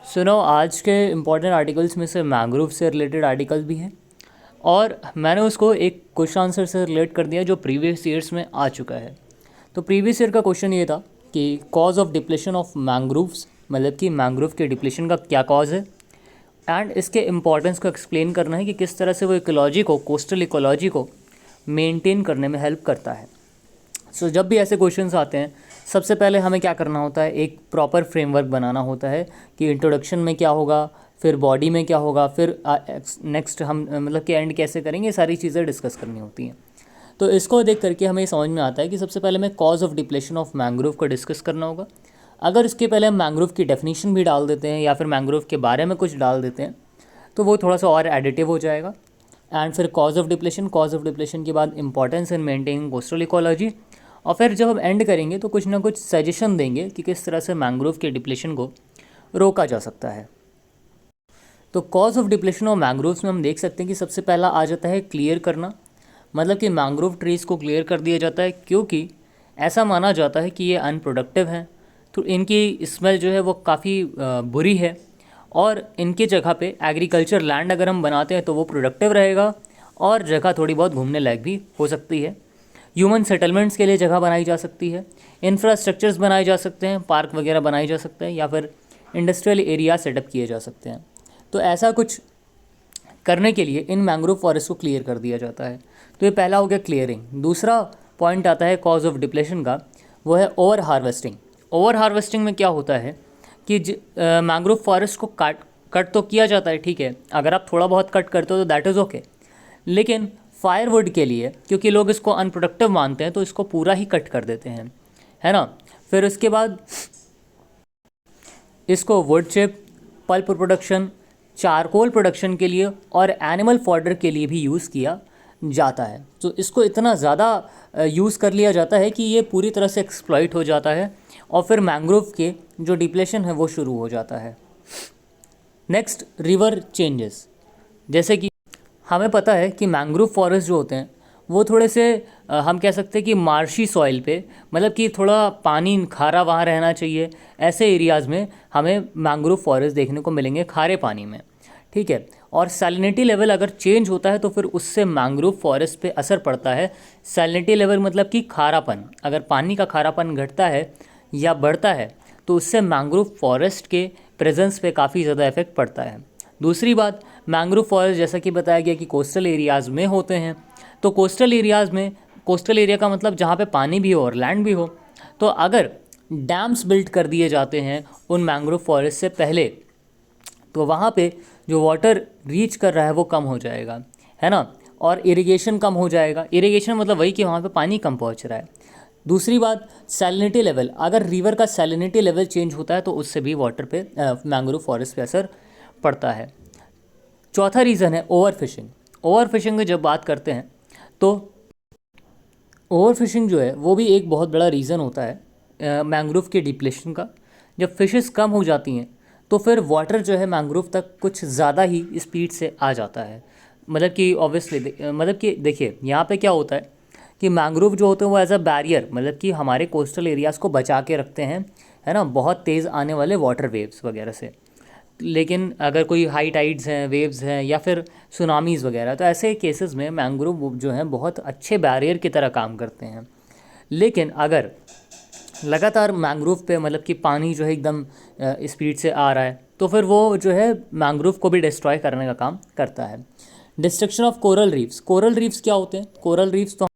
सुनो, आज के इम्पोर्टेंट आर्टिकल्स में से मैंग्रोव से रिलेटेड आर्टिकल भी हैं और मैंने उसको एक क्वेश्चन आंसर से रिलेट कर दिया जो प्रीवियस ईयर्स में आ चुका है। तो प्रीवियस ईयर का क्वेश्चन ये था कि cause of depletion of mangroves, मतलब कि मैंग्रोव के डिप्लेशन का क्या कॉज है एंड इसके इम्पॉर्टेंस को एक्सप्लेन करना है कि किस तरह से वो इकोलॉजी को, कोस्टल इकोलॉजी को मेंटेन करने में हेल्प करता है। सो जब भी ऐसे क्वेश्चंस आते हैं, सबसे पहले हमें क्या करना होता है, एक प्रॉपर फ्रेमवर्क बनाना होता है कि इंट्रोडक्शन में क्या होगा, फिर बॉडी में क्या होगा, फिर नेक्स्ट हम मतलब कि एंड कैसे करेंगे, सारी चीज़ें डिस्कस करनी होती हैं। तो इसको देख करके हमें समझ में आता है कि सबसे पहले हमें cause of depletion of mangrove को डिस्कस करना होगा। अगर इसके पहले हम मैंग्रोव की डेफिनेशन भी डाल देते हैं या फिर मैंग्रोव के बारे में कुछ डाल देते हैं तो वो थोड़ा सा और एडिटिव हो जाएगा। एंड फिर कॉज ऑफ डिप्लेशन के बाद importance in maintaining coastal ecology, और फिर जब हम एंड करेंगे तो कुछ ना कुछ सजेशन देंगे कि किस तरह से मैंग्रोव के डिप्लेशन को रोका जा सकता है। तो cause of depletion of mangroves में हम देख सकते हैं कि सबसे पहला आ जाता है क्लियर करना, मतलब कि मैंग्रोव ट्रीज़ को क्लियर कर दिया जाता है क्योंकि ऐसा माना जाता है कि ये अनप्रोडक्टिव हैं, तो इनकी स्मेल जो है वो काफ़ी बुरी है और इनकी जगह पे एग्रीकल्चर लैंड अगर हम बनाते हैं तो वो प्रोडक्टिव रहेगा और जगह थोड़ी बहुत घूमने लायक भी हो सकती है। ह्यूमन सेटलमेंट्स के लिए जगह बनाई जा सकती है, इंफ्रास्ट्रक्चर्स बनाए जा सकते हैं, पार्क वगैरह बनाए जा सकते हैं या फिर इंडस्ट्रियल एरिया सेटअप किए जा सकते हैं। तो ऐसा कुछ करने के लिए इन मैंग्रोव फॉरेस्ट को क्लियर कर दिया जाता है। तो ये पहला हो गया क्लियरिंग। दूसरा पॉइंट आता है कॉज ऑफ डिप्लेशन का, वो है ओवर हार्वेस्टिंग। ओवर हार्वेस्टिंग में क्या होता है कि मैंग्रोव फॉरेस्ट को कट तो किया जाता है, ठीक है, अगर आप थोड़ा बहुत कट करते हो तो दैट इज़ ओके, लेकिन फायरवुड के लिए क्योंकि लोग इसको अनप्रोडक्टिव मानते हैं तो इसको पूरा ही कट कर देते हैं, है ना। फिर उसके बाद इसको would chip, pulp production, charcoal production के लिए और एनिमल फॉडर के लिए भी यूज़ किया जाता है। तो इसको इतना ज़्यादा यूज़ कर लिया जाता है कि ये पूरी तरह से एक्सप्लॉइट हो जाता है और फिर मैंग्रोव के जो डिप्लेशन है वो शुरू हो जाता है। Next, river changes. जैसे कि हमें पता है कि मैंग्रोव फॉरेस्ट जो होते हैं वो थोड़े से हम कह सकते हैं कि मार्शी सॉइल पे, मतलब कि थोड़ा पानी खारा वहाँ रहना चाहिए, ऐसे एरियाज़ में हमें मैंग्रोव फॉरेस्ट देखने को मिलेंगे, खारे पानी में, ठीक है। और सैलिनिटी लेवल अगर चेंज होता है तो फिर उससे मैंग्रोव फॉरेस्ट पे असर पड़ता है। सैलिनिटी लेवल मतलब कि खारापन, अगर पानी का खारापन घटता है या बढ़ता है तो उससे मैंग्रोव फॉरेस्ट के प्रेजेंस पे काफ़ी ज़्यादा इफेक्ट पड़ता है। दूसरी बात, मैंग्रोव फॉरेस्ट जैसा कि बताया गया कि कोस्टल एरियाज़ में होते हैं, तो कोस्टल एरियाज़ में, कोस्टल एरिया का मतलब जहाँ पे पानी भी हो और लैंड भी हो, तो अगर डैम्स बिल्ड कर दिए जाते हैं उन मैंग्रोव फॉरेस्ट से पहले तो वहाँ पे जो वाटर रीच कर रहा है वो कम हो जाएगा, है ना, और इरिगेशन कम हो जाएगा। इरिगेशन मतलब वही कि वहाँ पे पानी कम पहुँच रहा है। दूसरी बात, सैलिनिटी लेवल, अगर रिवर का सैलिनिटी लेवल चेंज होता है तो उससे भी वाटर पे, मैंग्रोव फॉरेस्ट पे असर पड़ता है। चौथा रीज़न है ओवर फिशिंग। ओवर फिशिंग में जब बात करते हैं तो ओवर फिशिंग जो है वो भी एक बहुत बड़ा रीज़न होता है मैंग्रोव के डिप्लेशन का। जब फिशेस कम हो जाती हैं तो फिर वाटर जो है मैंग्रोव तक कुछ ज़्यादा ही स्पीड से आ जाता है। मतलब कि ऑब्वियसली मतलब कि देखिए यहाँ पे क्या होता है कि मैंग्रोव जो होते हैं वो एज अ बैरियर, मतलब कि हमारे कोस्टल एरियाज़ को बचा के रखते हैं, है ना, बहुत तेज़ आने वाले वाटर वेव्स वगैरह से। लेकिन अगर कोई हाई टाइड्स हैं, वेव्स हैं या फिर सुनामीज़ वगैरह, तो ऐसे केसेस में मैंग्रोव जो हैं बहुत अच्छे बैरियर की तरह काम करते हैं। लेकिन अगर लगातार मैंग्रोव पे मतलब कि पानी जो है एकदम स्पीड से आ रहा है तो फिर वो जो है मैंग्रोव को भी डिस्ट्रॉय करने का काम करता है। Destruction of coral reefs. Coral reefs क्या होते हैं? कोरल रीफ्स तो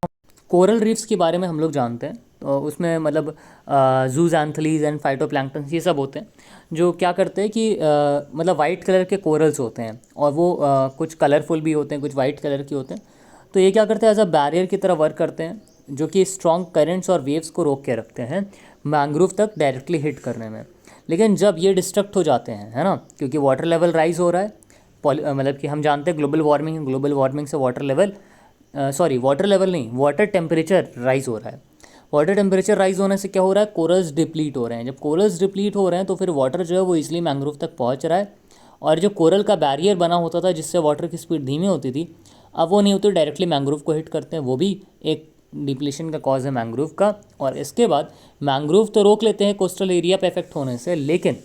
कोरल रीफ्स के बारे में हम लोग जानते हैं, तो उसमें मतलब जूज़ैंथलीज एंड फाइटोप्लैंक्टन ये सब होते हैं जो क्या करते हैं कि मतलब वाइट कलर के कोरल्स होते हैं और वो कुछ कलरफुल भी होते हैं, कुछ वाइट कलर के होते हैं। तो ये क्या करते हैं, एज अ बैरियर की तरह वर्क करते हैं जो कि स्ट्रॉन्ग करेंट्स और वेव्स को रोक के रखते हैं मैंग्रोव तक डायरेक्टली हिट करने में। लेकिन जब ये डिस्ट्रक्ट हो जाते हैं, है ना, क्योंकि वाटर लेवल राइज हो रहा है, मतलब कि हम जानते हैं ग्लोबल वार्मिंग से water level, sorry water level नहीं, वाटर टेम्परेचर राइज हो रहा है। वाटर टेम्परेचर राइज होने से क्या हो रहा है, कोरल्स डिप्लीट हो रहे हैं। जब कोरल्स डिप्लीट हो रहे हैं तो फिर वाटर जो है वो इजीली मैंग्रोव तक पहुंच रहा है, और जो कोरल का बैरियर बना होता था जिससे वाटर की स्पीड धीमी होती थी, अब वो नहीं होती, डायरेक्टली मैंग्रोव को हिट करते हैं। वो भी एक डिप्लीशन का कॉज है मैंग्रोव का। और इसके बाद मैंग्रोव तो रोक लेते हैं कोस्टल एरिया पे इफेक्ट होने से, लेकिन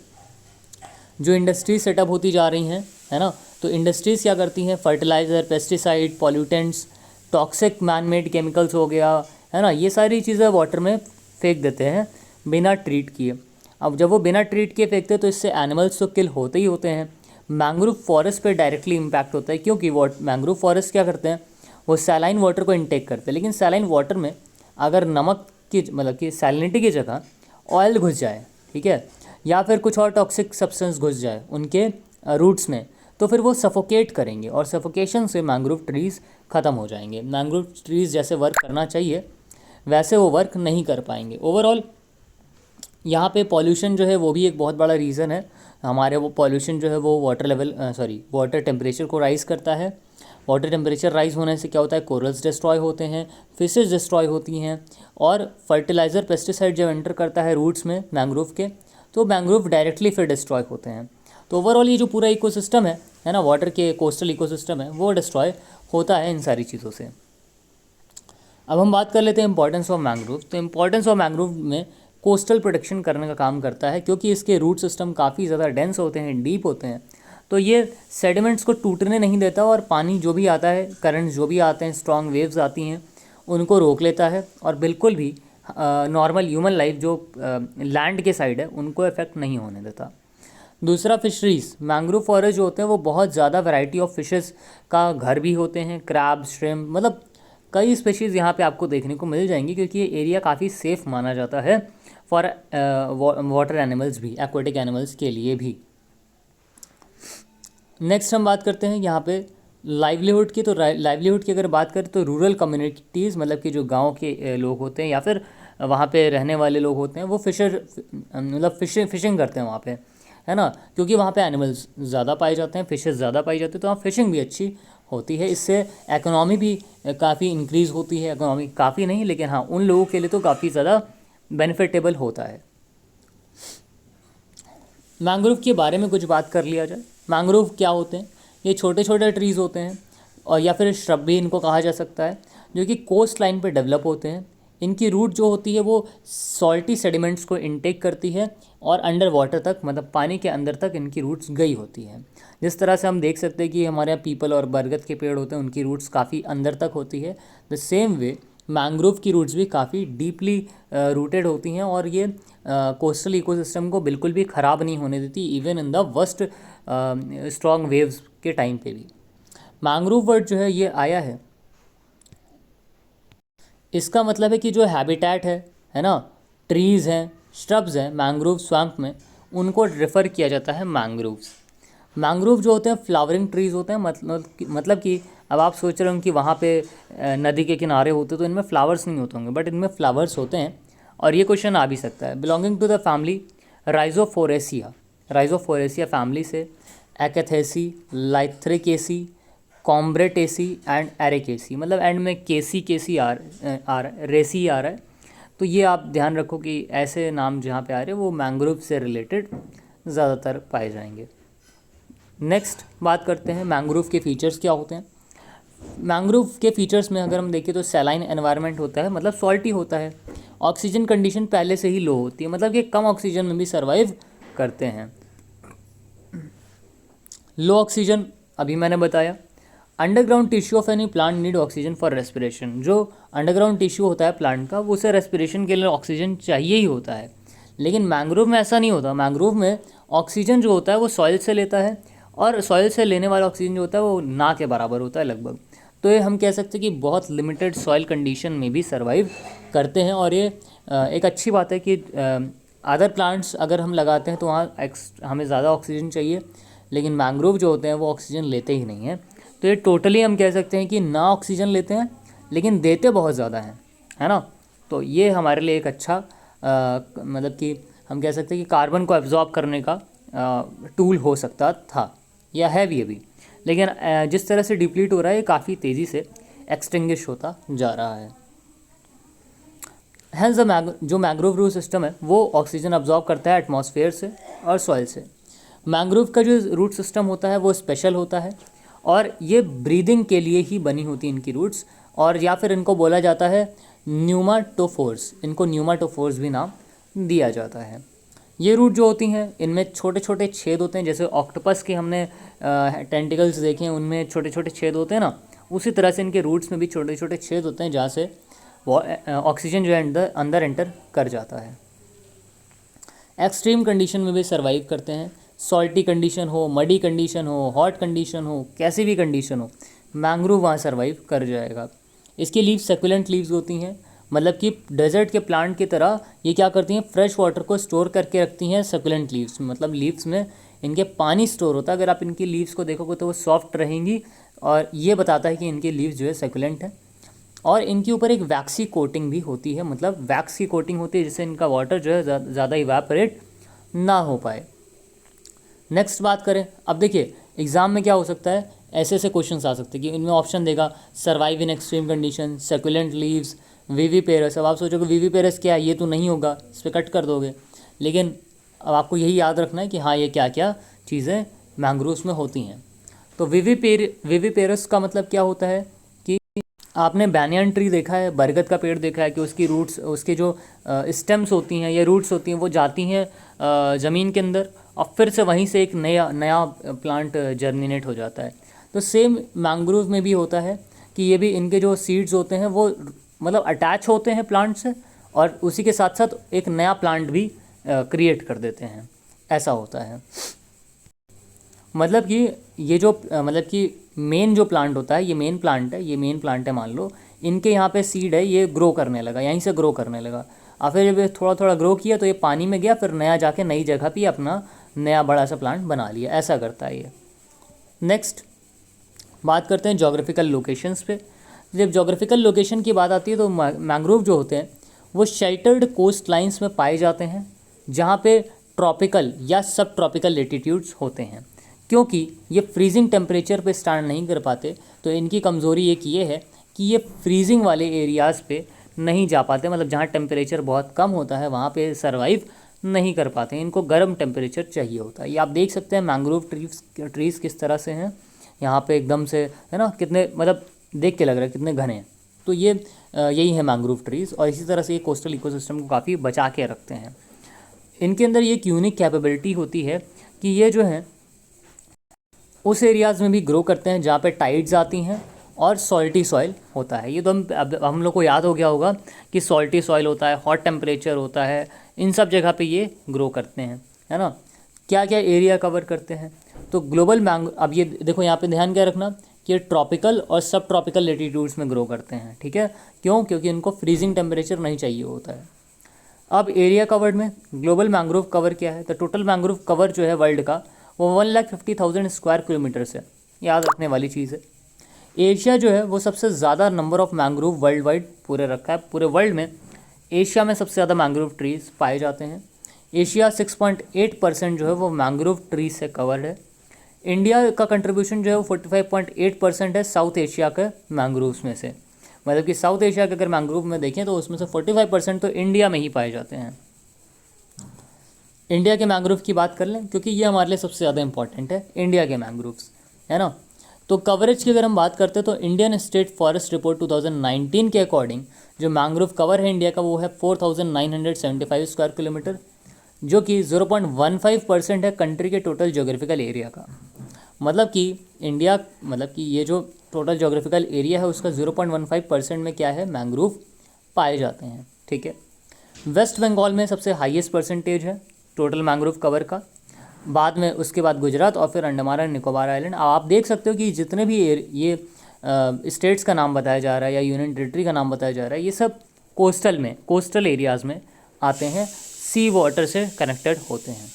जो इंडस्ट्री सेटअप होती जा रही हैं, है ना, तो इंडस्ट्रीज़ क्या करती हैं, fertiliser, pesticide, pollutants, toxic man made chemicals हो गया, है ना, ये सारी चीज़ें वाटर में फेंक देते हैं बिना ट्रीट किए। अब जब वो बिना ट्रीट किए फेंकते हैं तो इससे एनिमल्स तो किल होते ही होते हैं। मैंग्रोव फॉरेस्ट पे डायरेक्टली इम्पैक्ट होता है, क्योंकि मैंग्रोव फॉरेस्ट क्या करते हैं, वो सैलाइन वाटर को इंटेक करते हैं, लेकिन सैलाइन वाटर में अगर नमक की मतलब कि सैलिनिटी की जगह ऑयल घुस जाए, ठीक है, या फिर कुछ और टॉक्सिक सब्सटेंस घुस जाए उनके रूट्स में, तो फिर वो सफोकेट करेंगे और सफोकेशन से मैंग्रोव ट्रीज़ ख़त्म हो जाएंगे। मैंग्रोव ट्रीज़ जैसे वर्क करना चाहिए वैसे वो वर्क नहीं कर पाएंगे। ओवरऑल यहाँ पे पॉल्यूशन जो है वो भी एक बहुत बड़ा रीज़न है हमारे। वो पॉल्यूशन जो है वो वाटर टेम्परेचर को राइज़ करता है। वाटर टेम्परेचर राइज़ होने से क्या होता है, कोरल्स डिस्ट्रॉय होते हैं, फिशेस डिस्ट्रॉय होती हैं, और फर्टिलाइज़र पेस्टिसाइड जब एंटर करता है रूट्स में मैंग्रोव के, तो मैंग्रोव डायरेक्टली फिर डिस्ट्रॉय होते हैं। तो ओवरऑल ये जो पूरा इकोसिस्टम है ना, वाटर के कोस्टल इकोसिस्टम है, वो डिस्ट्रॉय होता है इन सारी चीज़ों से। अब हम बात कर लेते हैं इंपॉर्टेंस ऑफ मैंग्रोव। तो इंपॉर्टेंस ऑफ मैंग्रोव में कोस्टल प्रोटेक्शन करने का काम करता है, क्योंकि इसके रूट सिस्टम काफ़ी ज़्यादा डेंस होते हैं, डीप होते हैं, तो ये सेडिमेंट्स को टूटने नहीं देता और पानी जो भी आता है, करंट्स जो भी आते हैं, स्ट्रॉन्ग वेव्स आती हैं, उनको रोक लेता है और बिल्कुल भी नॉर्मल ह्यूमन लाइफ जो लैंड के साइड है उनको इफेक्ट नहीं होने देता। दूसरा, फिशरीज़। मैंग्रोव फॉरेस्ट जो होते हैं वो बहुत ज़्यादा वैरायटी ऑफ फिशेस का घर भी होते हैं, क्रैब, श्रिम्प, मतलब कई स्पेशीज़ यहाँ पे आपको देखने को मिल जाएंगी, क्योंकि ये एरिया काफ़ी सेफ़ माना जाता है फॉर वाटर एनिमल्स भी, एक्वेटिक एनिमल्स के लिए भी। नेक्स्ट हम बात करते हैं यहाँ पे लाइवलीहुड की। तो लाइवलीहुड की अगर बात करें तो रूरल कम्युनिटीज़, मतलब कि जो गांव के लोग होते हैं या फिर वहाँ पे रहने वाले लोग होते हैं, वो फिशिंग करते हैं वहाँ पे, है ना, क्योंकि वहाँ पे एनिमल्स ज़्यादा पाए जाते हैं, फिशेस ज़्यादा पाई जाती है, तो वहाँ फिशिंग भी अच्छी होती है। इससे इकोनॉमी भी काफ़ी इंक्रीज़ होती है। इकोनॉमी काफ़ी नहीं, लेकिन हाँ उन लोगों के लिए तो काफ़ी ज़्यादा बेनिफिटेबल होता है। मैंग्रोव के बारे में कुछ बात कर लिया जाए। मैंग्रोव क्या होते हैं, ये छोटे छोटे ट्रीज़ होते हैं, और या फिर श्रब भी इनको कहा जा सकता है, जो कि कोस्ट लाइन पर डेवलप होते हैं। इनकी रूट जो होती है वो सॉल्टी सेडिमेंट्स को इनटेक करती है और अंडर वाटर तक, मतलब पानी के अंदर तक इनकी रूट्स गई होती हैं। जिस तरह से हम देख सकते हैं कि हमारे यहाँ पीपल और बरगद के पेड़ होते हैं, उनकी रूट्स काफ़ी अंदर तक होती है। द सेम वे मैंग्रोव की रूट्स भी काफ़ी डीपली रूटेड होती हैं, और ये कोस्टल इकोसिस्टम को बिल्कुल भी ख़राब नहीं होने देती, even in the worst strong waves के टाइम पे भी। मैंग्रोव वर्ड जो है ये आया है, इसका मतलब है कि जो हैबिटेट है ना, ट्रीज़ हैं, श्रब्स हैं मैंग्रोव स्वैम्प में, उनको रेफ़र किया जाता है मैंग्रोव्स। मैंग्रोव जो होते हैं फ्लावरिंग ट्रीज़ होते हैं, मतलब कि अब आप सोच रहे हो कि वहाँ पे नदी के किनारे होते तो इनमें फ्लावर्स नहीं होते होंगे, बट इनमें फ्लावर्स होते हैं। और ये क्वेश्चन आ भी सकता है। Belonging to the family Rhizophoraceae family से एकथेसी, लाइथ्रिकेसी, कॉम्ब्रेटेसी एंड एरेकेसी, मतलब एंड में केसी आ रहा है, रेसी आ रहा है। तो ये आप ध्यान रखो कि ऐसे नाम जहाँ पे आ रहे हैं वो मैंग्रोव से रिलेटेड ज़्यादातर पाए जाएंगे। नेक्स्ट बात करते हैं मैंग्रोव के फीचर्स क्या होते हैं। मैंग्रोव के फीचर्स में अगर हम देखें तो सैलाइन एनवायरनमेंट होता है, मतलब सॉल्टी होता है। ऑक्सीजन कंडीशन पहले से ही लो होती है, मतलब कि कम ऑक्सीजन में भी सर्वाइव करते हैं। लो ऑक्सीजन अभी मैंने बताया। Underground tissue of any plant need oxygen for respiration. जो अंडरग्राउंड टिश्यू होता है प्लांट का, वो उसे रेस्पिरेशन के लिए ऑक्सीजन चाहिए ही होता है, लेकिन मैंग्रोव में ऐसा नहीं होता। मैंग्रोव में ऑक्सीजन जो होता है वो सॉइल से लेता है, और सॉइल से लेने वाला ऑक्सीजन जो होता है वो ना के बराबर होता है लगभग। तो ये हम कह सकते हैं कि बहुत लिमिटेड सॉइल कंडीशन में भी सर्वाइव करते हैं, और ये एक अच्छी बात है कि अदर प्लांट्स अगर हम लगाते हैं तो वहाँ हमें ज़्यादा ऑक्सीजन चाहिए, लेकिन मैंग्रोव जो होते हैं वो ऑक्सीजन लेते ही नहीं हैं। तो ये टोटली हम कह सकते हैं कि ना ऑक्सीजन लेते हैं लेकिन देते बहुत ज़्यादा हैं, है ना। तो ये हमारे लिए एक अच्छा मतलब कि हम कह सकते हैं कि कार्बन को एब्जॉर्ब करने का टूल हो सकता था, या है भी अभी, लेकिन जिस तरह से डिप्लीट हो रहा है ये काफ़ी तेज़ी से एक्सटिंग्विश होता जा रहा है। हेंस जो मैंग्रोव रूट सिस्टम है वो ऑक्सीजन अब्जॉर्ब करता है एटमॉस्फेयर से और सॉइल से। मैंग्रोव का जो रूट सिस्टम होता है वो स्पेशल होता है, और ये ब्रीदिंग के लिए ही बनी होती हैं इनकी रूट्स, और या फिर इनको बोला जाता है न्यूमाटोफोर्स। इनको न्यूमाटोफोर्स भी नाम दिया जाता है। ये रूट जो होती हैं इनमें छोटे छोटे छेद होते हैं, जैसे ऑक्टोपस के हमने टेंटिकल्स देखे हैं उनमें छोटे छोटे छेद होते हैं ना, उसी तरह से इनके रूट्स में भी छोटे छोटे छेद होते हैं जहाँ से वो ऑक्सीजन जो है अंदर एंटर कर जाता है। एक्सट्रीम कंडीशन में भी सर्वाइव करते हैं, सॉल्टी कंडीशन हो, मडी कंडीशन हो, हॉट कंडीशन हो, कैसी भी कंडीशन हो, मैंग्रोव वहाँ सर्वाइव कर जाएगा। इसकी लीव्स सेकुलेंट लीव्स होती हैं, मतलब कि डेजर्ट के प्लांट की तरह ये क्या करती हैं, फ्रेश वाटर को स्टोर करके रखती हैं सेकुलेंट लीव्स, मतलब लीव्स में इनके पानी स्टोर होता है। अगर आप इनकी लीव्स को देखोगे तो वो सॉफ्ट रहेंगी, और ये बताता है कि इनकी लीव्स जो है सेकुलेंट है। और इनके ऊपर एक वैक्सी कोटिंग भी होती है, मतलब वैक्स की कोटिंग होती है जिससे इनका वाटर जो है ज़्यादा इवेपोरेट ना हो पाए। नेक्स्ट बात करें, अब देखिए एग्जाम में क्या हो सकता है, ऐसे ऐसे क्वेश्चंस आ सकते हैं कि इनमें ऑप्शन देगा survive in extreme condition, succulent leaves, viviparous. अब आप सोचोगे विविपेरस क्या है, ये तो नहीं होगा, इस पर कट कर दोगे, लेकिन अब आपको यही याद रखना है कि हाँ ये क्या क्या चीज़ें मैंग्रोव्स में होती हैं। तो विविपेरस का मतलब क्या होता है कि आपने बैनियन ट्री देखा है, बरगद का पेड़ देखा है कि उसकी रूट्स, उसके जो स्टेम्स होती हैं या रूट्स होती हैं वो जाती हैं ज़मीन के अंदर, और फिर से वहीं से एक नया नया प्लांट जर्मिनेट हो जाता है। तो सेम मैंग्रोव में भी होता है कि ये भी इनके जो सीड्स होते हैं वो मतलब अटैच होते हैं प्लांट से, और उसी के साथ साथ एक नया प्लांट भी क्रिएट कर देते हैं, ऐसा होता है। मतलब कि ये जो मतलब कि मेन जो प्लांट होता है, ये मेन प्लांट है, ये मेन प्लांट है मान लो, इनके यहाँ पे सीड है, ये ग्रो करने लगा, यहीं से ग्रो करने लगा, और फिर जब थोड़ा थोड़ा ग्रो किया तो ये पानी में गया, फिर नया जाके नई जगह पे अपना नया बड़ा सा प्लांट बना लिया, ऐसा करता है ये। नेक्स्ट बात करते हैं जोग्राफिकल लोकेशंस पे। जब जोग्राफिकल लोकेशन की बात आती है तो मैंग्रोव जो होते हैं वो शेल्टर्ड कोस्ट लाइन्स में पाए जाते हैं, जहाँ पे ट्रॉपिकल या सब ट्रॉपिकल लेटीट्यूड्स होते हैं। क्योंकि ये फ्रीजिंग टेम्परेचर पे स्टैंड नहीं कर पाते, तो इनकी कमज़ोरी एक ये है कि ये फ्रीजिंग वाले एरियाज़ पे नहीं जा पाते, मतलब जहाँ टेम्परेचर बहुत कम होता है वहाँ पे सर्वाइव नहीं कर पाते, इनको गर्म टेम्परेचर चाहिए होता है। ये आप देख सकते हैं मैंग्रोव ट्रीज़ किस तरह से हैं, यहाँ पे एकदम से है ना, कितने मतलब देख के लग रहा है कितने घने हैं। तो ये यही है मैंग्रोव ट्रीज़, और इसी तरह से ये कोस्टल इकोसिस्टम को काफ़ी बचा के रखते हैं। इनके अंदर ये एक यूनिक कैपेबिलिटी होती है कि ये जो है उस एरियाज़ में भी ग्रो करते हैं जहाँ पे टाइड्स आती हैं और सॉल्टी सॉइल होता है। ये तो हम लोग को याद हो गया होगा कि सॉल्टी सॉइल होता है, हॉट टेम्परेचर होता है, इन सब जगह पे ये ग्रो करते हैं, है ना। क्या क्या एरिया कवर करते हैं, तो ग्लोबल अब ये देखो यहाँ पे ध्यान क्या रखना कि ये ट्रॉपिकल और सब ट्रॉपिकल लेटीट्यूड्स में ग्रो करते हैं, ठीक है। क्यों? क्योंकि इनको फ्रीजिंग टेम्परेचर नहीं चाहिए होता है। अब एरिया कवर्ड में ग्लोबल मैंग्रोव कवर क्या है, तो टोटल मैंग्रोव कवर जो है वर्ल्ड का वो 1,50,000 स्क्वायर किलोमीटर्स है, याद रखने वाली चीज़ है। एशिया जो है वो सबसे ज़्यादा number of mangrove world wide पूरे रखा है, पूरे वर्ल्ड में एशिया में सबसे ज़्यादा मैंग्रोव ट्रीज़ पाए जाते हैं। एशिया 6.8% जो है वो मैंग्रोव ट्रीज से कवर्ड है। इंडिया का कंट्रीब्यूशन जो है वो 45.8% है साउथ एशिया के मैंग्रोव्स में से, मतलब कि साउथ एशिया के अगर मैंग्रोव में देखें तो उसमें से 45% तो इंडिया में ही पाए जाते हैं। इंडिया के मैंग्रोव की बात कर लें क्योंकि ये हमारे लिए सबसे ज़्यादा इंपॉर्टेंट है, इंडिया के मैंग्रोव्स, है ना। तो कवरेज की अगर हम बात करते हैं तो इंडियन स्टेट फॉरेस्ट रिपोर्ट 2019 के अकॉर्डिंग जो मैंग्रोव कवर है इंडिया का वो है 4,975 स्क्वायर किलोमीटर, जो कि 0.15% है कंट्री के टोटल जोग्राफिकल एरिया का। मतलब कि इंडिया, मतलब कि ये जो टोटल जोग्राफिकल एरिया है उसका 0.15% में क्या है, मैंग्रोव पाए जाते हैं, ठीक है। वेस्ट बंगाल में सबसे हाईएस्ट परसेंटेज है टोटल मैंग्रोव कवर का, बाद में उसके बाद गुजरात और फिर अंडमान एंड निकोबार आइलैंड। आप देख सकते हो कि जितने भी ये स्टेट्स का नाम बताया जा रहा है या यूनियन टेरिटरी का नाम बताया जा रहा है, ये सब कोस्टल एरियाज़ में आते हैं, सी वाटर से कनेक्टेड होते हैं।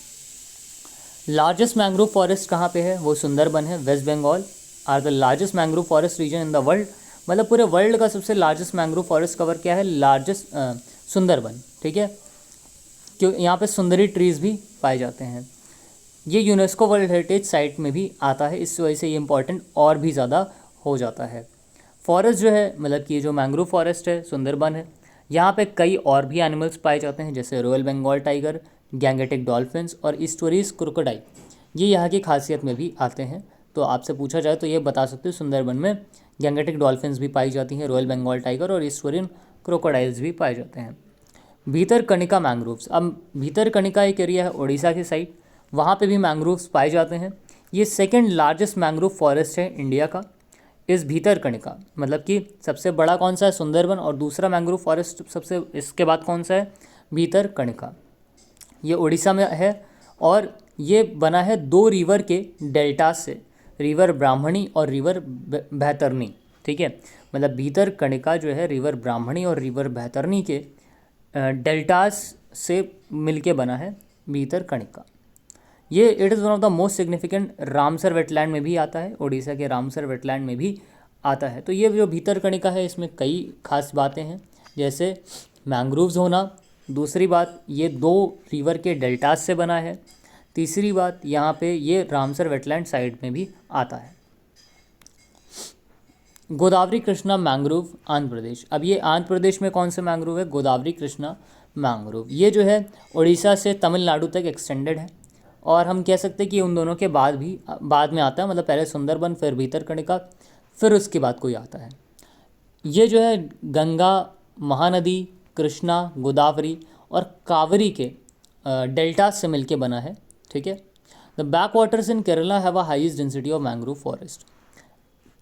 लार्जेस्ट मैंग्रोव फॉरेस्ट कहाँ पे है, वो सुंदरबन है। West Bengal are the largest mangrove forest region in the world, मतलब पूरे वर्ल्ड का सबसे लार्जेस्ट मैंग्रोव फॉरेस्ट कवर क्या है, लार्जेस्ट सुंदरबन, ठीक है। क्यों? यहाँ पे सुंदरी ट्रीज़ भी पाए जाते हैं। ये यूनेस्को वर्ल्ड हेरिटेज साइट में भी आता है, इस वजह से ये इंपॉर्टेंट और भी ज़्यादा हो जाता है। फॉरेस्ट जो है, मतलब कि ये जो मैंग्रोव फॉरेस्ट है सुंदरबन है, यहाँ पे कई और भी एनिमल्स पाए जाते हैं जैसे royal Bengal tiger, Gangetic dolphins और ईस्टोरीज क्रोकोडाइल, ये यहाँ की खासियत में भी आते हैं। तो आपसे पूछा जाए तो ये बता सकते हो सुंदरबन में गैंगेटिक डॉल्फिन्स भी पाई जाती हैं, रॉयल बंगाल टाइगर और ईस्टोरियन क्रोकोडाइल्स भी पाए जाते हैं। भीतरकनिका मैंग्रोव्स, अब भीतरकनिका एक एरिया है उड़ीसा की साइड, वहाँ पे भी मैंग्रोव्स पाए जाते हैं। ये सेकंड लार्जेस्ट मैंग्रोव फॉरेस्ट है इंडिया का। इस भीतरकनिका मतलब कि सबसे बड़ा कौन सा है, सुंदरबन, और दूसरा मैंग्रोव फॉरेस्ट सबसे इसके बाद कौन सा है, भीतरकनिका। ये उड़ीसा में है और ये बना है दो रिवर के डेल्टा से, रिवर ब्राह्मणी और रिवर बैतरनी। ठीक है, मतलब भीतरकनिका जो है रिवर ब्राह्मणी और रिवर बैतरनी के डेल्टास से मिलके बना है भीतरकनिका। ये it is one of the most significant Ramsar wetland में भी आता है, उड़ीसा के रामसर वेटलैंड में भी आता है। तो ये जो भीतरकनिका है इसमें कई खास बातें हैं, जैसे मैंग्रोव्स होना, दूसरी बात ये दो रिवर के डेल्टास से बना है, तीसरी बात यहाँ पे ये रामसर वेटलैंड साइड में भी आता है। गोदावरी कृष्णा मैंग्रोव आंध्र प्रदेश, अब ये आंध्र प्रदेश में कौन से मैंग्रोव है, गोदावरी कृष्णा मैंग्रोव। ये जो है उड़ीसा से तमिलनाडु तक एक्सटेंडेड है और हम कह सकते हैं कि उन दोनों के बाद में आता है, मतलब पहले सुंदरबन फिर भीतरकनिका फिर उसके बाद कोई आता है। ये जो है गंगा, महानदी, कृष्णा, गोदावरी और कावेरी के डेल्टा से मिलके बना है। ठीक है, the back waters in Kerala have a highest density of mangrove forest.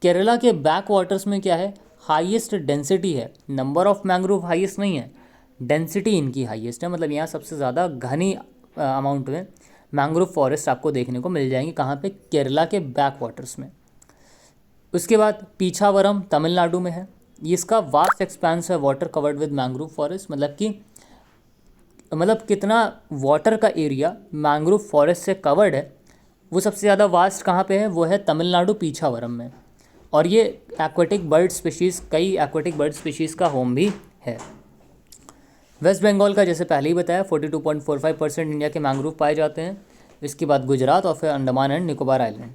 Kerala के बैक वाटर्स में क्या है, हाईएस्ट डेंसिटी है, नंबर ऑफ मैंग्रोव हाईएस्ट नहीं है, डेंसिटी इनकी हाईएस्ट है, मतलब यहाँ सबसे ज़्यादा घनी अमाउंट में मैंग्रोव फॉरेस्ट आपको देखने को मिल जाएंगे। कहाँ पे, केरला के बैक वाटर्स में। उसके बाद पीछावरम तमिलनाडु में है, ये इसका वास्ट एक्सपेंस है water covered with mangrove forest, मतलब कितना वाटर का एरिया मैंग्रोव फॉरेस्ट से कवर्ड है, वो सबसे ज़्यादा वास्ट कहाँ पे है, वो है तमिलनाडु पीछावरम में। और ये एक्वेटिक बर्ड स्पीशीज़, कई एक्वेटिक बर्ड स्पीशीज़ का होम भी है। वेस्ट बंगाल का जैसे पहले ही बताया 42.45% इंडिया के मैंग्रोव पाए जाते हैं। इसके बाद गुजरात और फिर अंडमान एंड निकोबार आइलैंड।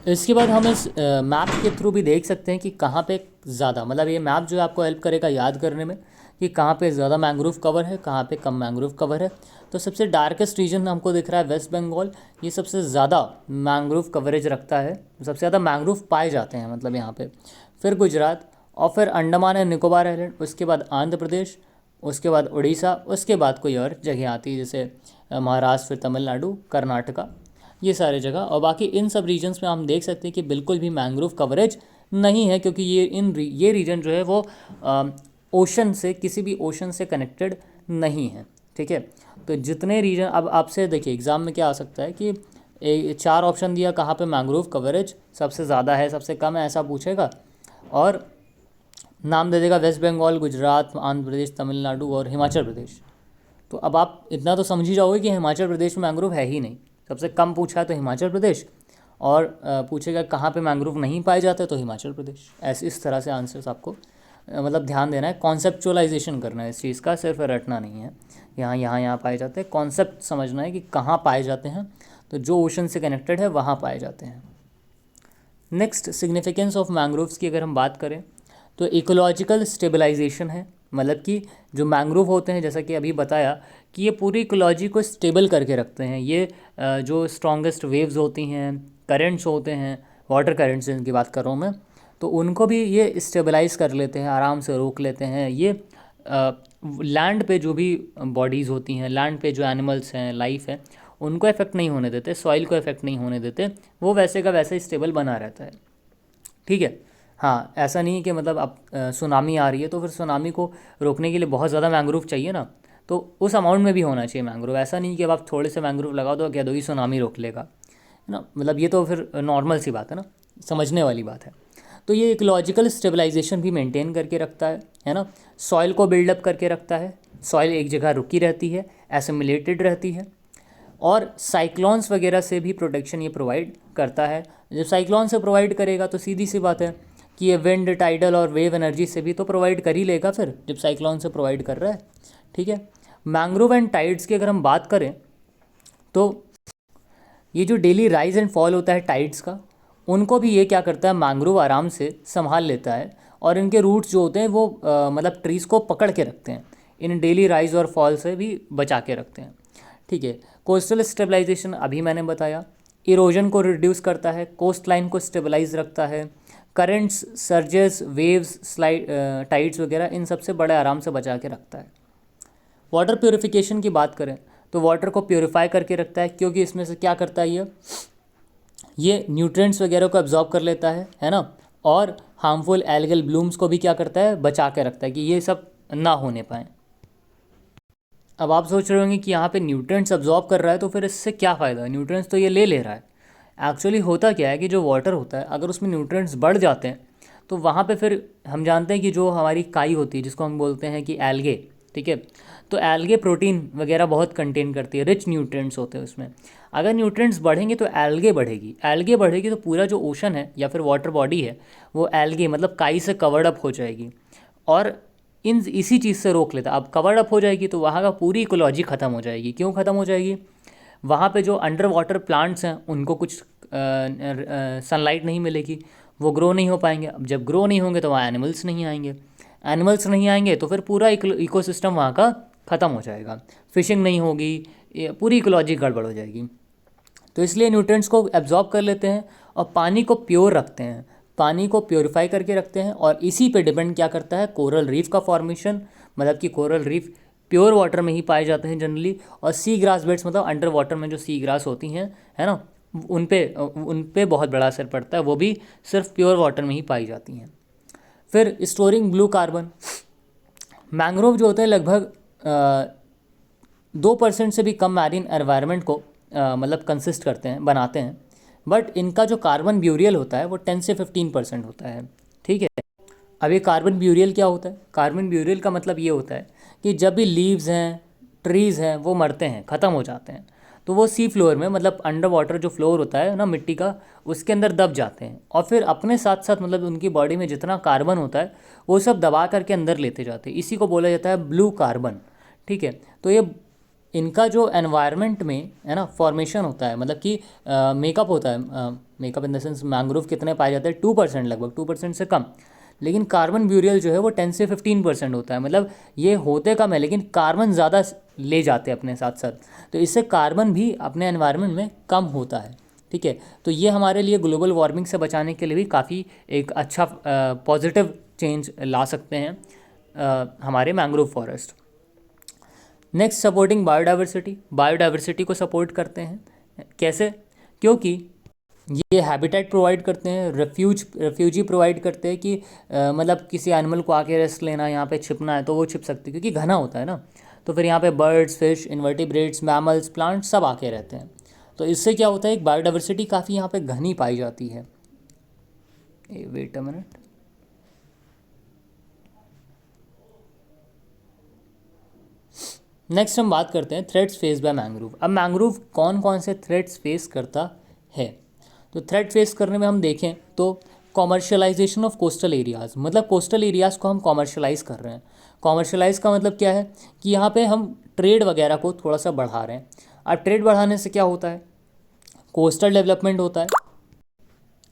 इसके बाद हम इस मैप के थ्रू भी देख सकते हैं कि कहाँ पे ज़्यादा, मतलब ये मैप जो आपको हेल्प करेगा याद करने में कि कहाँ पे ज़्यादा मैंग्रोव कवर है, कहाँ पे कम मैंग्रोव कवर है। तो सबसे डार्केस्ट रीजन हमको दिख रहा है वेस्ट बंगाल, ये सबसे ज़्यादा मैंग्रोव कवरेज रखता है, सबसे ज़्यादा मैंग्रोव पाए जाते हैं मतलब यहाँ पे। फिर गुजरात और फिर अंडमान एंड निकोबार आइलैंड, उसके बाद आंध्र प्रदेश, उसके बाद उड़ीसा, उसके बाद कोई और जगह आती है जैसे महाराष्ट्र, फिर तमिलनाडु, कर्नाटका, ये सारे जगह। और बाकी इन सब रीजन्स में हम देख सकते हैं कि बिल्कुल भी मैंग्रोव कवरेज नहीं है, क्योंकि ये रीजन जो है वो ओशन से, किसी भी ओशन से कनेक्टेड नहीं है। ठीक है, तो जितने रीजन, अब आपसे देखिए एग्ज़ाम में क्या आ सकता है कि 4 ऑप्शन दिया, कहाँ पे मैंग्रोव कवरेज सबसे ज़्यादा है सबसे कम है ऐसा पूछेगा, और नाम दे देगा वेस्ट बंगाल, गुजरात, आंध्र प्रदेश, तमिलनाडु और हिमाचल प्रदेश। तो अब आप इतना तो समझ ही जाओगे कि हिमाचल प्रदेश में मैंग्रोव है ही नहीं, सबसे कम पूछा है तो हिमाचल प्रदेश, और पूछेगा कहाँ पे मैंग्रोव नहीं पाए जाते तो हिमाचल प्रदेश। ऐसे इस तरह से आंसर्स आपको मतलब ध्यान देना है, कॉन्सेप्चुअलाइजेशन करना है इस चीज़ का, सिर्फ रटना नहीं है। यहाँ पाए जाते हैं, कॉन्सेप्ट समझना है कि कहाँ पाए जाते हैं, तो जो ओशन से कनेक्टेड है वहाँ पाए जाते हैं। नेक्स्ट, सिग्निफिकेंस ऑफ मैंग्रोव्स की अगर हम बात करें तो इकोलॉजिकल स्टेबलाइजेशन है, मतलब कि जो मैंग्रोव होते हैं जैसा कि अभी बताया कि ये पूरी इकोलॉजी को स्टेबल करके रखते हैं। ये जो स्ट्रॉन्गेस्ट वेव्स होती हैं, करंट्स होते हैं, वाटर करंट्स इनकी बात कर रहा हूँ मैं, तो उनको भी ये स्टेबलाइज कर लेते हैं, आराम से रोक लेते हैं। ये लैंड पे जो भी बॉडीज़ होती हैं, लैंड पे जो एनिमल्स हैं, लाइफ है, उनको इफेक्ट नहीं होने देते, सॉइल को इफेक्ट नहीं होने देते, वो वैसे का वैसे स्टेबल बना रहता है। ठीक है, हाँ, ऐसा नहीं है कि मतलब अब सुनामी आ रही है तो फिर सुनामी को रोकने के लिए बहुत ज़्यादा मैंग्रोव चाहिए ना, तो उस अमाउंट में भी होना चाहिए मैंग्रोव। ऐसा नहीं कि अब आप थोड़े से मैंग्रोव लगा दो, कह दो कि सुनामी रोक लेगा, है ना, मतलब ये तो फिर नॉर्मल सी बात है ना, समझने वाली बात है। तो ये इकोलॉजिकल स्टेबलाइजेशन भी मेंटेन करके रखता है ना, सॉइल को बिल्डअप करके रखता है, सॉइल एक जगह रुकी रहती है, एसिमिलेटेड रहती है, और साइक्लोन्स वगैरह से भी प्रोटेक्शन ये प्रोवाइड करता है। जब साइक्लोन से प्रोवाइड करेगा तो सीधी सी बात है कि ये विंड, टाइडल और वेव एनर्जी से भी तो प्रोवाइड कर ही लेगा फिर, जब साइक्लोन से प्रोवाइड कर रहा है। ठीक है, मैंग्रोव एंड टाइड्स की अगर हम बात करें तो ये जो डेली राइज एंड फॉल होता है टाइड्स का, उनको भी ये क्या करता है, मैंग्रोव आराम से संभाल लेता है, और इनके रूट्स जो होते हैं वो मतलब ट्रीज़ को पकड़ के रखते हैं, इन डेली राइज और फॉल से भी बचा के रखते हैं। ठीक है, कोस्टल स्टेबलाइजेशन अभी मैंने बताया, इरोजन को रिड्यूस करता है, कोस्ट लाइन को स्टेबलाइज रखता है, currents, surges, waves, slide, tides वगैरह इन सबसे बड़े आराम से बचा के रखता है। वाटर प्योरिफिकेशन की बात करें तो वाटर को प्योरीफाई करके रखता है, क्योंकि इसमें से क्या करता है ये न्यूट्रिएंट्स वगैरह को एब्जॉर्ब कर लेता है ना, और हार्मफुल एल्गल ब्लूम्स को भी क्या करता है, बचा के रखता है कि ये सब ना होने पाए। अब आप सोच रहे होंगे कि यहाँ पे न्यूट्रिएंट्स एब्जॉर्ब कर रहा है तो फिर इससे क्या फ़ायदा है, न्यूट्रिएंट्स तो ये ले रहा है। एक्चुअली होता क्या है कि जो वाटर होता है अगर उसमें न्यूट्रिएंट्स बढ़ जाते हैं तो वहाँ पे फिर हम जानते हैं कि जो हमारी काई होती है जिसको हम बोलते हैं कि एल्गे, ठीक है, तो एल्गे प्रोटीन वगैरह बहुत कंटेन करती है, रिच न्यूट्रिएंट्स होते हैं उसमें। अगर न्यूट्रिएंट्स बढ़ेंगे तो एल्गे बढ़ेगी, एल्गे बढ़ेगी तो पूरा जो ओशन है या फिर वाटर बॉडी है वो एल्गे मतलब काई से कवर्ड अप हो जाएगी, और इसी चीज़ से रोक लेता है। अब कवर्ड अप हो जाएगी तो वहाँ का पूरी इकोलॉजी ख़त्म हो जाएगी। क्यों ख़त्म हो जाएगी? वहाँ पे जो अंडर वाटर प्लांट्स हैं उनको कुछ सनलाइट नहीं मिलेगी, वो ग्रो नहीं हो पाएंगे। अब जब ग्रो नहीं होंगे तो वहाँ एनिमल्स नहीं आएंगे, एनिमल्स नहीं आएंगे तो फिर पूरा इकोसिस्टम वहाँ का ख़त्म हो जाएगा, फिशिंग नहीं होगी, पूरी इकोलॉजी गड़बड़ हो जाएगी। तो इसलिए न्यूट्रिएंट्स को एब्जॉर्ब कर लेते हैं और पानी को प्योर रखते हैं, पानी को प्योरीफाई करके रखते हैं। और इसी पे डिपेंड क्या करता है, कोरल रीफ का फॉर्मेशन, मतलब कि कोरल रीफ प्योर वाटर में ही पाए जाते हैं जनरली, और सी ग्रास बेड्स मतलब अंडर वाटर में जो सी ग्रास होती हैं, है ना, उन पे बहुत बड़ा असर पड़ता है, वो भी सिर्फ प्योर वाटर में ही पाई जाती हैं। फिर स्टोरिंग ब्लू कार्बन, मैंग्रोव जो होते हैं लगभग 2% से भी कम मैरीन एनवायरनमेंट को मतलब कंसिस्ट करते हैं, बनाते हैं, बट इनका जो कार्बन ब्यूरियल होता है वो 10 से 15% होता है, ठीक है। अब ये कार्बन ब्यूरियल क्या होता है? कार्बन ब्यूरियल का मतलब ये होता है कि जब भी लीव्स हैं, ट्रीज़ हैं, वो मरते हैं, ख़त्म हो जाते हैं, तो वो सी फ्लोर में मतलब अंडर वाटर जो फ्लोर होता है ना मिट्टी का, उसके अंदर दब जाते हैं, और फिर अपने साथ साथ मतलब उनकी बॉडी में जितना कार्बन होता है वो सब दबा करके अंदर लेते जाते हैं। इसी को बोला जाता है ब्लू कार्बन, ठीक है। तो ये इनका जो एनवायरनमेंट में है ना फॉर्मेशन होता है, मतलब कि मेकअप होता है, makeup in the sense mangrove कितने पाए जाते हैं, 2%, लगभग 2% से कम। लेकिन कार्बन ब्यूरियल जो है वो 10 से 15% होता है, मतलब ये होते कम है लेकिन कार्बन ज़्यादा ले जाते हैं अपने साथ साथ, तो इससे कार्बन भी अपने एनवायरनमेंट में कम होता है, ठीक है। तो ये हमारे लिए ग्लोबल वार्मिंग से बचाने के लिए भी काफ़ी एक अच्छा पॉजिटिव चेंज ला सकते हैं हमारे mangrove forest. Next, supporting biodiversity, biodiversity को सपोर्ट करते हैं कैसे? क्योंकि ये हैबिटेट प्रोवाइड करते हैं, रेफ्यूजी प्रोवाइड करते हैं कि मतलब किसी एनिमल को आके रेस्ट लेना, यहाँ पे छिपना है तो वो छिप सकते हैं, क्योंकि घना होता है ना, तो फिर यहाँ पे birds, fish, invertebrates, mammals, plants सब आके रहते हैं। तो इससे क्या होता है, एक बायोडाइवर्सिटी काफ़ी यहाँ पे घनी पाई जाती है। वेट अ मिनट, नेक्स्ट हम बात करते हैं थ्रेट्स फेस बाय मैंग्रोव। अब मैंग्रोव कौन कौन से थ्रेट्स फेस करता है? तो थ्रेट फेस करने में हम देखें तो कॉमर्शलाइजेशन ऑफ कोस्टल एरियाज़, मतलब कोस्टल एरियाज़ को हम कॉमर्शलाइज कर रहे हैं। कॉमर्शलाइज का मतलब क्या है कि यहाँ पे हम ट्रेड वगैरह को थोड़ा सा बढ़ा रहे हैं। अब ट्रेड बढ़ाने से क्या होता है, कोस्टल डेवलपमेंट होता है,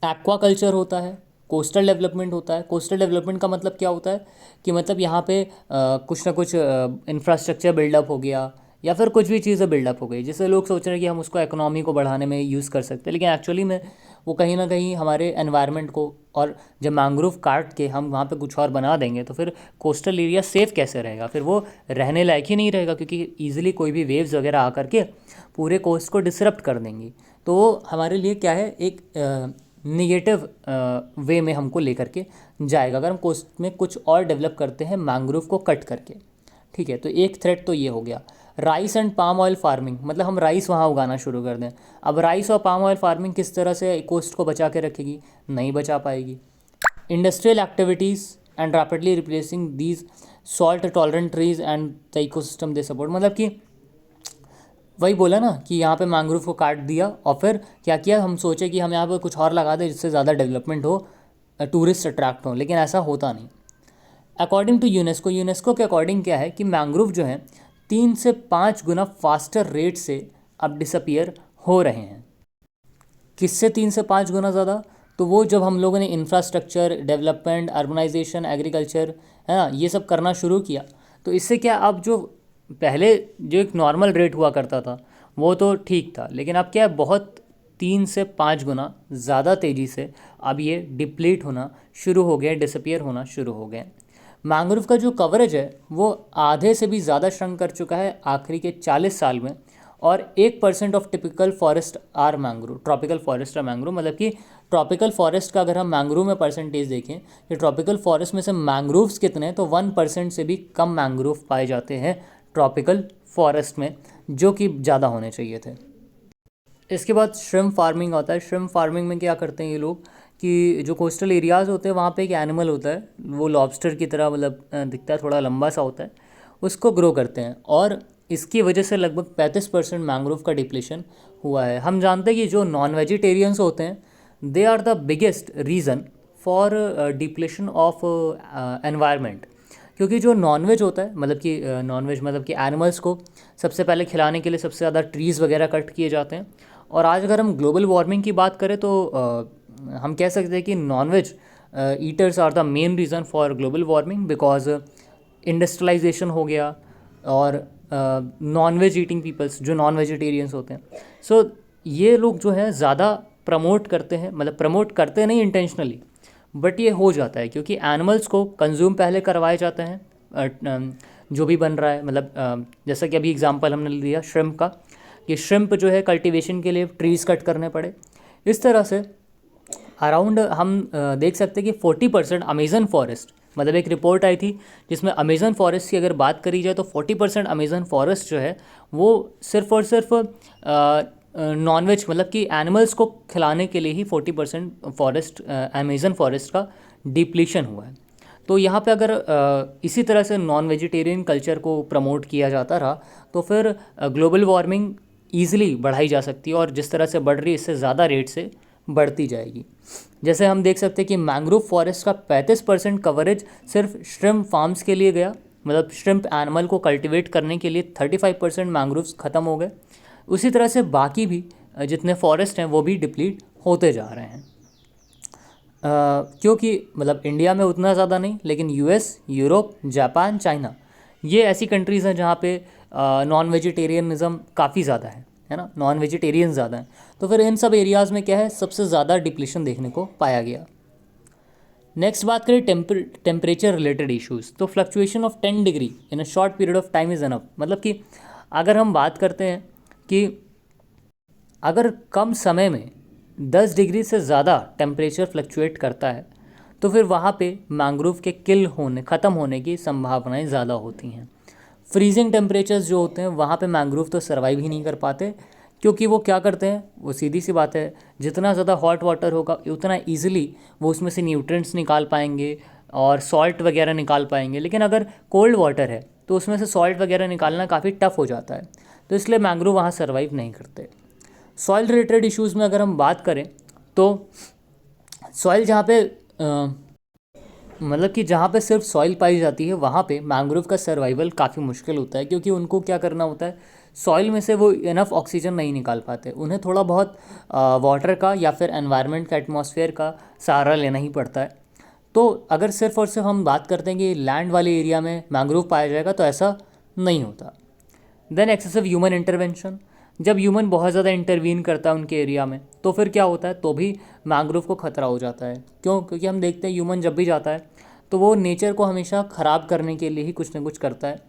एक्वाकल्चर होता है, कोस्टल डेवलपमेंट होता है। कोस्टल डेवलपमेंट का मतलब क्या होता है कि मतलब यहाँ पे कुछ ना कुछ इंफ्रास्ट्रक्चर बिल्डअप हो गया, या फिर कुछ भी चीज़ें बिल्डअप हो गई, जिससे लोग सोच रहे हैं कि हम उसको इकोनॉमी को बढ़ाने में यूज़ कर सकते हैं, लेकिन एक्चुअली में वो कहीं ना कहीं हमारे एनवायरनमेंट को, और जब मैंग्रोव काट के हम वहाँ पे कुछ और बना देंगे तो फिर कोस्टल एरिया सेफ कैसे रहेगा, फिर वो रहने लायक ही नहीं रहेगा, क्योंकि ईजिली कोई भी वेव्स वगैरह आकर के पूरे कोस्ट को डिसरप्ट कर देंगी। तो वो हमारे लिए क्या है, एक निगेटिव वे में हमको लेकर के जाएगा अगर हम कोस्ट में कुछ और डेवलप करते हैं मैंग्रोव को कट करके, ठीक है। तो एक थ्रेट तो ये हो गया। Rice and palm oil farming, मतलब हम राइस वहाँ उगाना शुरू कर दें। अब राइस और पाम ऑयल फार्मिंग किस तरह से कोस्ट को बचा के रखेगी? नहीं बचा पाएगी। Industrial activities and rapidly replacing these salt tolerant trees and the ecosystem they support, मतलब कि वही बोला ना कि यहाँ पे मैंग्रोव को काट दिया और फिर क्या किया, हम सोचे कि हम यहाँ पे कुछ और लगा दें जिससे ज़्यादा डेवलपमेंट हो, टूरिस्ट अट्रैक्ट हो, लेकिन ऐसा होता नहीं। अकॉर्डिंग टू यूनेस्को, यूनेस्को के अकॉर्डिंग क्या है कि मैंग्रोव जो है 3 से 5 गुना फास्टर रेट से अब डिसअपियर हो रहे हैं। किससे 3 से 5 गुना ज़्यादा? तो वो जब हम लोगों ने इंफ्रास्ट्रक्चर डेवलपमेंट, अर्बनाइजेशन, एग्रीकल्चर, है ना, ये सब करना शुरू किया, तो इससे क्या, अब जो पहले जो एक नॉर्मल रेट हुआ करता था वो तो ठीक था, लेकिन अब क्या है, बहुत 3 से 5 गुना ज़्यादा तेज़ी से अब ये डिप्लीट होना शुरू हो गए, डिसअपियर होना शुरू हो गए। मैंग्रोव का जो कवरेज है वो आधे से भी ज़्यादा श्रंक कर चुका है आखिरी के 40 साल में, और 1% of typical forest are mangrove, tropical forest are mangrove. मतलब कि ट्रॉपिकल फॉरेस्ट का अगर हम मैंग्रोव में परसेंटेज देखें कि ट्रॉपिकल फॉरेस्ट में से मैंग्रोव्स कितने हैं, तो 1% से भी कम मैंग्रोव पाए जाते हैं ट्रॉपिकल फॉरेस्ट में, जो कि ज़्यादा होने चाहिए थे। इसके बाद श्रिम्प फार्मिंग आता है। श्रिम्प फार्मिंग में क्या करते हैं ये लोग कि जो कोस्टल एरियाज़ होते हैं वहाँ पे एक एनिमल होता है, वो लॉबस्टर की तरह मतलब दिखता है, थोड़ा लंबा सा होता है, उसको ग्रो करते हैं, और इसकी वजह से लगभग 35% मैंग्रोव का डिप्लेशन हुआ है। हम जानते हैं कि जो नॉन वेजिटेरियंस होते हैं they are the biggest reason for depletion of environment, क्योंकि जो नॉनवेज होता है मतलब कि नॉनवेज मतलब कि एनिमल्स को सबसे पहले खिलाने के लिए सबसे ज़्यादा ट्रीज़ वगैरह कट किए जाते हैं। और आज अगर हम ग्लोबल वार्मिंग की बात करें तो हम कह सकते हैं कि non veg eaters are the main reason for global warming, because industrialisation हो गया और नॉन वेज ईटिंग पीपल्स जो नॉन वेजिटेरियंस होते हैं, सो ये लोग जो है ज़्यादा प्रमोट करते हैं, मतलब प्रमोट करते नहीं इंटेंशनली, बट ये हो जाता है क्योंकि एनिमल्स को कंज्यूम पहले करवाए जाते हैं जो भी बन रहा है। मतलब जैसा कि अभी एग्जांपल हमने लिया श्रिम्प का, कि श्रिम्प जो है कल्टीवेशन के लिए ट्रीज़ कट करने पड़े। इस तरह से अराउंड हम देख सकते हैं कि 40% अमेज़न फॉरेस्ट, मतलब एक रिपोर्ट आई थी जिसमें अमेज़न फॉरेस्ट की अगर बात करी जाए तो 40% अमेज़न फॉरेस्ट जो है वो सिर्फ और सिर्फ नॉनवेज मतलब कि एनिमल्स को खिलाने के लिए ही 40% फॉरेस्ट अमेज़न फॉरेस्ट का डिप्लीशन हुआ है। तो यहाँ पे अगर इसी तरह से नॉन वेजिटेरियन कल्चर को प्रमोट किया जाता रहा तो फिर ग्लोबल वार्मिंग ईजिली बढ़ाई जा सकती है, और जिस तरह से बढ़ रही है इससे ज़्यादा रेट से बढ़ती जाएगी। जैसे हम देख सकते हैं कि मैंग्रोव फॉरेस्ट का 35% कवरेज सिर्फ श्रिम्प फार्म्स के लिए गया, मतलब श्रिम्प एनिमल को कल्टीवेट करने के लिए 35% मैंग्रोव्स ख़त्म हो गए। उसी तरह से बाकी भी जितने फॉरेस्ट हैं वो भी डिप्लीट होते जा रहे हैं, क्योंकि मतलब इंडिया में उतना ज़्यादा नहीं, लेकिन यूएस, यूरोप, जापान, चाइना, ये ऐसी कंट्रीज़ हैं जहाँ पे नॉन वेजिटेरियनिज़म काफ़ी ज़्यादा है ना, नॉन वेजिटेरियन ज़्यादा हैं। तो फिर इन सब एरियाज़ में क्या है, सबसे ज़्यादा डिप्लीशन देखने को पाया गया। नेक्स्ट बात करें टेम्परेचर रिलेटेड इश्यूज़, तो fluctuation of 10 degree in a short period of time is enough. मतलब कि अगर हम बात करते हैं कि अगर कम समय में 10 डिग्री से ज़्यादा टेम्परेचर फ्लक्चुएट करता है तो फिर वहाँ पे मैंग्रोव के किल होने, ख़त्म होने की संभावनाएं ज़्यादा होती हैं। फ्रीजिंग टेम्परेचर्स जो होते हैं वहाँ पे मैंग्रोव तो सर्वाइव ही नहीं कर पाते, क्योंकि वो क्या करते हैं, वो सीधी सी बात है, जितना ज़्यादा हॉट वाटर होगा उतना ईजिली वो उसमें से न्यूट्रिएंट्स निकाल पाएंगे और सॉल्ट वगैरह निकाल पाएंगे। लेकिन अगर कोल्ड वाटर है तो उसमें से सॉल्ट वगैरह निकालना काफ़ी टफ हो जाता है, तो इसलिए मैंग्रोव वहाँ सर्वाइव नहीं करते। सॉइल रिलेटेड इश्यूज़ में अगर हम बात करें तो सॉइल जहाँ पे मतलब कि जहाँ पे सिर्फ सॉइल पाई जाती है वहाँ पे मैंग्रोव का सर्वाइवल काफ़ी मुश्किल होता है, क्योंकि उनको क्या करना होता है, सॉइल में से वो इनफ ऑक्सीजन नहीं निकाल पाते, उन्हें थोड़ा बहुत वाटर का या फिर एनवायरनमेंट का, एटमॉस्फेयर का सहारा लेना ही पड़ता है। तो अगर सिर्फ और सिर्फ हम बात करते हैं कि लैंड वाले एरिया में मैंग्रोव पाया जाएगा तो ऐसा नहीं होता। देन एक्सेसिव ह्यूमन इंटरवेंशन, जब ह्यूमन बहुत ज़्यादा इंटरवीन करता है उनके एरिया में तो फिर क्या होता है, तो भी मैंग्रोव को ख़तरा हो जाता है। क्यों? क्योंकि हम देखते हैं ह्यूमन जब भी जाता है तो वो नेचर को हमेशा ख़राब करने के लिए ही कुछ ना कुछ करता है,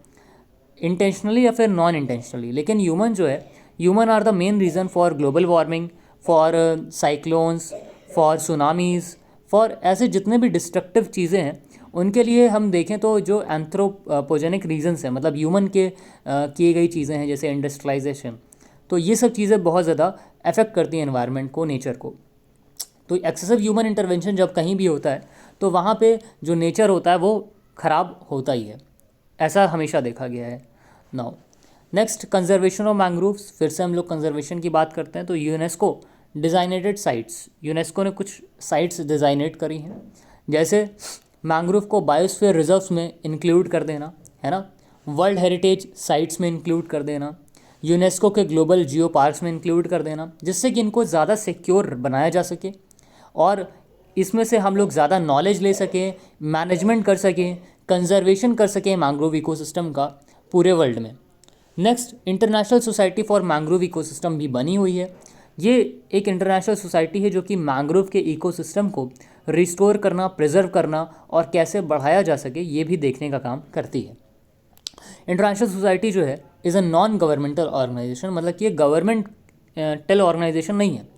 इंटेंशनली या फिर नॉन इंटेंशनली। लेकिन ह्यूमन जो है, human are the main reason for global warming, for cyclones, for tsunamis, for ऐसे जितने भी डिस्ट्रक्टिव चीज़ें हैं उनके लिए हम देखें तो जो एंथ्रोपोजेनिक रीजंस हैं, मतलब ह्यूमन के किए गई चीज़ें हैं जैसे इंडस्ट्रियलाइजेशन, तो ये सब चीज़ें बहुत ज़्यादा अफेक्ट करती हैं एनवायरनमेंट को, नेचर को। तो एक्सेसिव ह्यूमन इंटरवेंशन जब कहीं भी होता है तो वहाँ पे जो नेचर होता है वो ख़राब होता ही है, ऐसा हमेशा देखा गया है। Now next, conservation of mangroves. फिर से हम लोग कंजर्वेशन की बात करते हैं तो यूनेस्को डिज़ाइनेटेड साइट्स, यूनेस्को ने कुछ साइट्स डिज़ाइनेट करी हैं, जैसे मैंग्रोव को बायोस्फीयर रिजर्व्स में इंक्लूड कर देना, है ना, वर्ल्ड हेरिटेज साइट्स में इंक्लूड कर देना, यूनेस्को के ग्लोबल जियो पार्क्स में इंक्लूड कर देना, जिससे कि इनको ज़्यादा सिक्योर बनाया जा सके और इसमें से हम लोग ज़्यादा नॉलेज ले सकें, मैनेजमेंट कर सकें, कंजर्वेशन कर सकें मैंग्रोव इकोसिस्टम का पूरे वर्ल्ड में। Next, international society for mangrove ecosystem भी बनी हुई है, ये एक इंटरनेशनल सोसाइटी है जो कि मैंग्रोव के इकोसिस्टम को रिस्टोर करना, प्रिजर्व करना और कैसे बढ़ाया जा सके ये भी देखने का काम करती है। इंटरनेशनल सोसाइटी जो है is a non governmental organisation, मतलब कि ये गवर्नमेंट टेल ऑर्गेनाइजेशन नहीं है।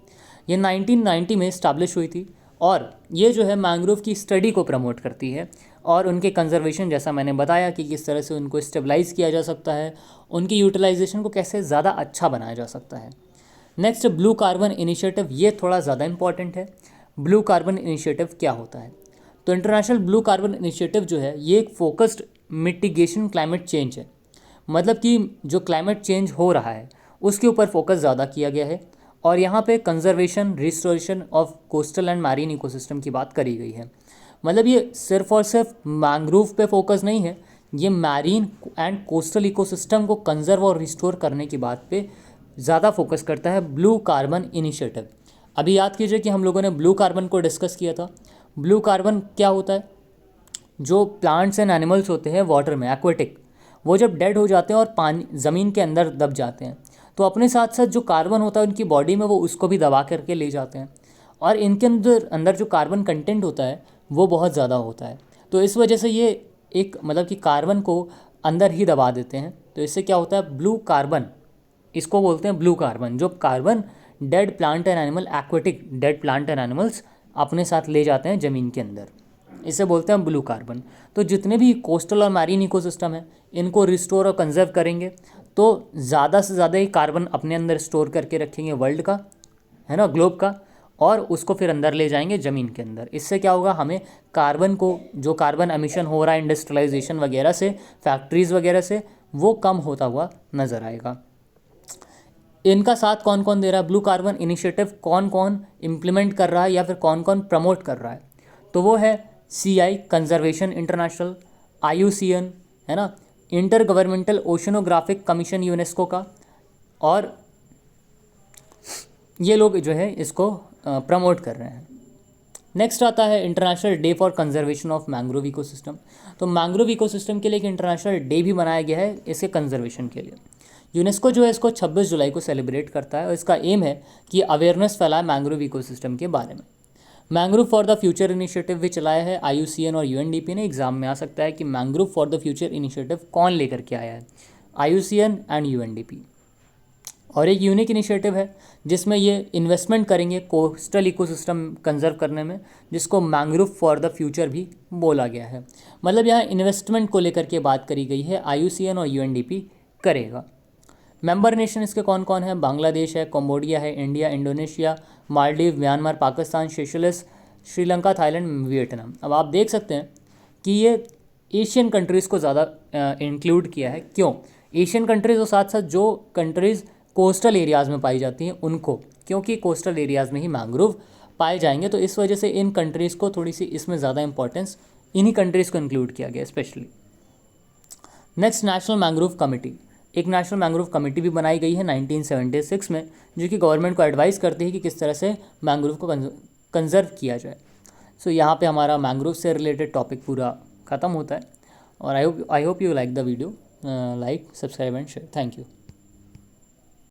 ये 1990 में इस्टाब्लिश हुई थी और ये जो है मैंग्रोव की स्टडी को प्रमोट करती है और उनके कंजर्वेशन, जैसा मैंने बताया कि किस तरह से उनको स्टेबलाइज किया जा सकता है, उनकी यूटिलाइजेशन को कैसे ज़्यादा अच्छा बनाया जा सकता है। नेक्स्ट, ब्लू कार्बन इनिशिएटिव, ये थोड़ा ज़्यादा इंपॉर्टेंट है। ब्लू कार्बन इनिशिएटिव क्या होता है? तो इंटरनेशनल ब्लू कार्बन इनिशिएटिव जो है ये एक फोकस्ड मिटिगेशन क्लाइमेट चेंज है, मतलब कि जो क्लाइमेट चेंज हो रहा है उसके ऊपर फोकस ज़्यादा किया गया है और यहाँ पे conservation, restoration of coastal and marine ecosystem की बात करी गई है। मतलब ये सिर्फ और सिर्फ मैंग्रोव पे फोकस नहीं है, ये मैरीन एंड कोस्टल इकोसिस्टम को कंजर्व और रिस्टोर करने की बात पे ज़्यादा फोकस करता है ब्लू कार्बन इनिशिएटिव। अभी याद कीजिए कि हम लोगों ने ब्लू कार्बन को डिस्कस किया था। ब्लू कार्बन क्या होता है? जो प्लांट्स एंड एनिमल्स होते हैं वाटर में, एक्वेटिक, वो जब डेड हो जाते हैं और पानी ज़मीन के अंदर दब जाते हैं तो अपने साथ साथ जो कार्बन होता है उनकी बॉडी में वो उसको भी दबा करके ले जाते हैं और इनके अंदर अंदर जो कार्बन कंटेंट होता है वो बहुत ज़्यादा होता है। तो इस वजह से ये एक मतलब कि कार्बन को अंदर ही दबा देते हैं। तो इससे क्या होता है? ब्लू कार्बन, इसको बोलते हैं ब्लू कार्बन। जो carbon dead plant and animal, aquatic dead plant and animals अपने साथ ले जाते हैं ज़मीन के अंदर, इसे बोलते हैं ब्लू कार्बन। तो जितने भी कोस्टल और मैरीन इकोसिस्टम है इनको रिस्टोर और कंजर्व करेंगे तो ज़्यादा से ज़्यादा ही कार्बन अपने अंदर स्टोर करके रखेंगे वर्ल्ड का, है ना, ग्लोब का, और उसको फिर अंदर ले जाएंगे ज़मीन के अंदर। इससे क्या होगा? हमें कार्बन को, जो कार्बन एमिशन हो रहा है इंडस्ट्रियलाइजेशन वगैरह से, फैक्ट्रीज़ वगैरह से, वो कम होता हुआ नज़र आएगा। इनका साथ कौन कौन दे रहा है? ब्लू कार्बन इनिशिएटिव कौन कौन इम्प्लीमेंट कर रहा है या फिर कौन कौन प्रमोट कर रहा है? तो वो है CI कंजर्वेशन इंटरनेशनल, IUCN, है ना, inter governmental oceanographic commission UNESCO का, और ये लोग जो है इसको प्रमोट कर रहे हैं। नेक्स्ट आता है international day for conservation of mangrove ecosystem. तो मैंग्रोव इकोसिस्टम के लिए एक इंटरनेशनल डे भी बनाया गया है इसके कंजर्वेशन के लिए। यूनेस्को जो है इसको 26 जुलाई को सेलिब्रेट करता है और इसका एम है कि अवेयरनेस फैलाए मैंग्रोव इकोसिस्टम के बारे में। Mangrove for the future initiative भी चलाया है IUCN और UNDP ने। एग्जाम में आ सकता है कि mangrove for the future initiative कौन लेकर के आया है? IUCN and UNDP। और एक यूनिक इनिशिएटिव है जिसमें ये इन्वेस्टमेंट करेंगे कोस्टल इकोसिस्टम कंजर्व करने में, जिसको मैंग्रोव फॉर द फ्यूचर भी बोला गया है। मतलब यहाँ इन्वेस्टमेंट को लेकर के बात करी गई है, IUCN और UNDP करेगा। मेंबर नेशन इसके कौन कौन है? बांग्लादेश है, कंबोडिया है, India, Indonesia, Maldives, Myanmar, Pakistan, Seychelles, Sri Lanka, Thailand, Vietnam. अब आप देख सकते हैं कि ये एशियन कंट्रीज़ को ज़्यादा इंक्लूड किया है। क्यों? एशियन कंट्रीज़ और साथ साथ जो कंट्रीज़ कोस्टल एरियाज़ में पाई जाती हैं उनको, क्योंकि कोस्टल एरियाज़ में ही मैंग्रोव पाए जाएंगे, तो इस वजह से इन कंट्रीज़ को थोड़ी सी इसमें ज़्यादा इंपॉर्टेंस, इन्हीं कंट्रीज़ को इंक्लूड किया गया specially. Next, national mangrove committee. एक नेशनल मैंग्रोव कमेटी भी बनाई गई है 1976 में, जो कि गवर्नमेंट को एडवाइस करती है कि किस तरह से मैंग्रोव को कंजर्व किया जाए। सो यहाँ पे हमारा मैंग्रोव से रिलेटेड टॉपिक पूरा ख़त्म होता है और I hope you like the video. Like, subscribe and share. Thank you.